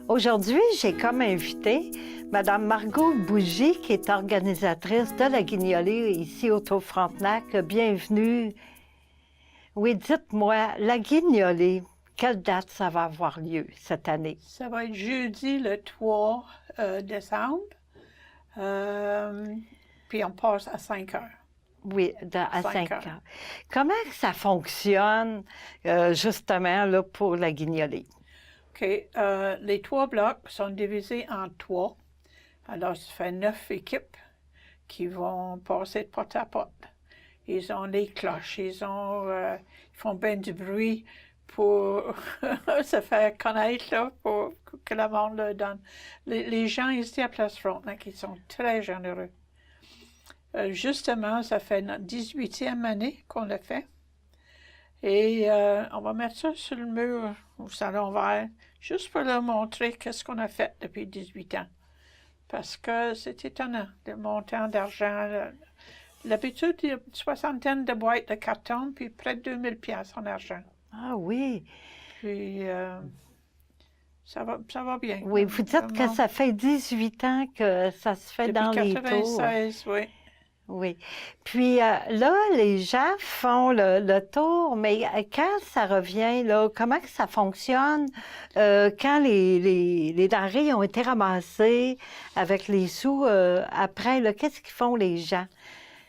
Aujourd'hui, j'ai comme invité Mme Margot Bougie, qui est organisatrice de la Guignolée ici au Tour Frontenac. Bienvenue. Oui, dites-moi, la Guignolée, quelle date ça va avoir lieu cette année? Ça va être jeudi le 3 décembre. Puis on passe à 5 heures. Oui, à 5 heures. heures. Comment ça fonctionne, justement, là, pour la Guignolée? OK. Les 3 blocs sont divisés en 3. Alors, ça fait 9 équipes qui vont passer de porte à porte. Ils ont les cloches, ils font bien du bruit pour se faire connaître, là, pour que le monde le donne. Les gens ici à Place Frontenac, ils sont très généreux. Justement, ça fait notre 18e année qu'on le fait. Et on va mettre ça sur le mur au Salon Vert, juste pour leur montrer qu'est-ce qu'on a fait depuis 18 ans. Parce que c'est étonnant, le montant d'argent. L'habitude, il y a une soixantaine de boîtes de carton, puis près de 2000 pièces en argent. Ah oui. Puis, ça va bien. Oui, vous dites vraiment. que ça fait 18 ans que ça se fait Depuis dans les tours. 96, oui. Oui. Puis là, les gens font le tour, mais quand ça revient, là, comment que ça fonctionne quand les denrées ont été ramassées avec les sous après, là, qu'est-ce qu'ils font les gens?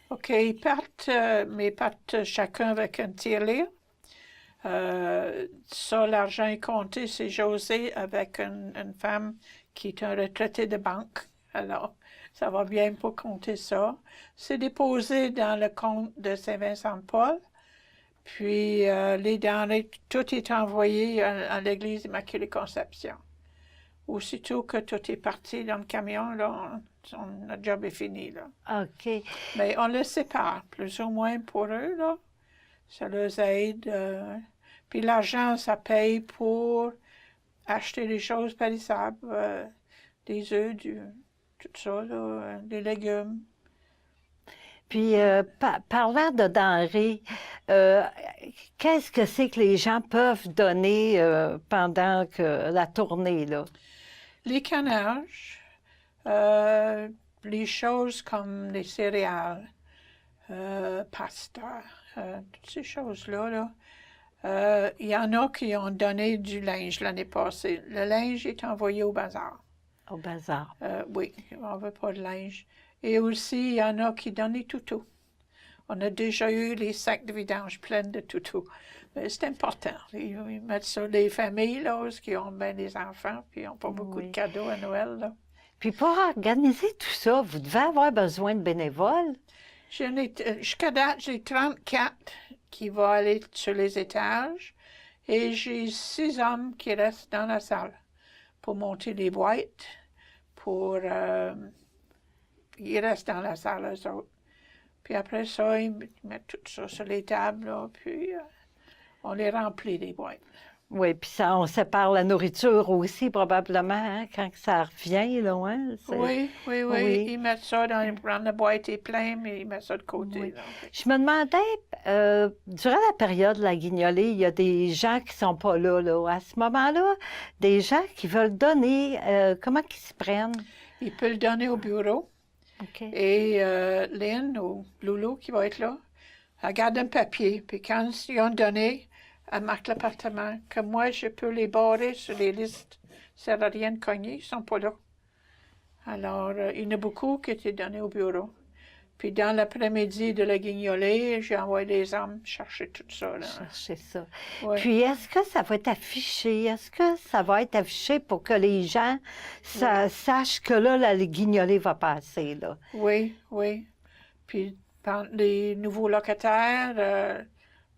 OK, ils partent, mais ils partent chacun avec un tirelire. Ça, l'argent est compté, c'est José avec une femme qui est un retraité de banque. Alors, ça va bien pour compter ça. C'est déposé dans le compte de Saint-Vincent-de-Paul. Puis, les denrées, tout est envoyé à l'Église Immaculée Conception. Aussitôt que tout est parti dans le camion, là, notre job est fini, là. OK. Mais on le sépare, plus ou moins pour eux, là. Ça les aide. Puis l'argent, ça paye pour acheter des choses périssables, des œufs, tout ça, là, des légumes. Puis, parlant de denrées, qu'est-ce que c'est que les gens peuvent donner pendant que la tournée, là? Les canages, les choses comme les céréales, pasta, toutes ces choses-là, là. Il y en a qui ont donné du linge l'année passée. Le linge est envoyé au bazar. Au bazar. Oui, on ne veut pas de linge. Et aussi, il y en a qui donnent des toutous. On a déjà eu les sacs de vidange pleins de toutous. Mais c'est important. Ils mettent ça les familles, là, qui ont bien des enfants, puis ils n'ont pas beaucoup de cadeaux à Noël, là. Puis pour organiser tout ça, vous devez avoir besoin de bénévoles. Jusqu'à date, j'ai 34 qui vont aller sur les étages et j'ai 6 hommes qui restent dans la salle pour monter les boîtes, ils restent dans la salle, eux autres. Puis après ça, ils mettent tout ça sur les tables, là, puis on les remplit, les boîtes. Oui, puis ça, on sépare la nourriture aussi, probablement, hein, quand ça revient, là, hein? Oui. Ils mettent ça quand la boîte est pleine, mais ils mettent ça de côté. Oui. Là. Je me demandais, durant la période de la Guignolée, il y a des gens qui sont pas là, là. À ce moment-là, des gens qui veulent donner, comment ils se prennent? Ils peuvent le donner au bureau. Okay. Et Lynn ou Loulou qui va être là, elle garde un papier. Puis quand ils ont donné, elle marque l'appartement. Que moi, je peux les barrer sur les listes. Ça ne sert à rien de cogner, ils ne sont pas là. Alors, il y en a beaucoup qui étaient donnés au bureau. Puis dans l'après-midi de la Guignolée, j'ai envoyé des hommes chercher tout ça. Là. Chercher ça. Ouais. Puis, est-ce que ça va être affiché? Est-ce que ça va être affiché pour que les gens sachent que là, la Guignolée va passer, là? Oui. Puis, les nouveaux locataires,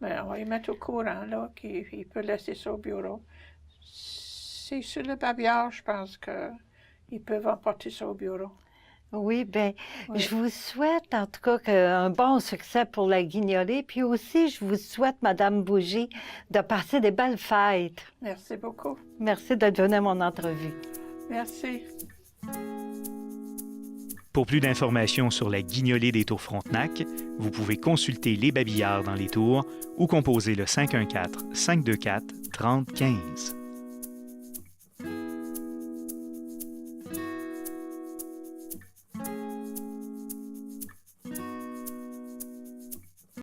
on va les mettre au courant, là, qu'ils peuvent laisser ça au bureau. C'est sur le babillard, je pense qu'ils peuvent emporter ça au bureau. Oui, bien, je vous souhaite en tout cas un bon succès pour la Guignolée, puis aussi je vous souhaite, Madame Bougie, de passer des belles fêtes. Merci beaucoup. Merci de donner mon entrevue. Merci. Pour plus d'informations sur la Guignolée des Tours Frontenac, vous pouvez consulter les babillards dans les tours ou composer le 514-524-3015.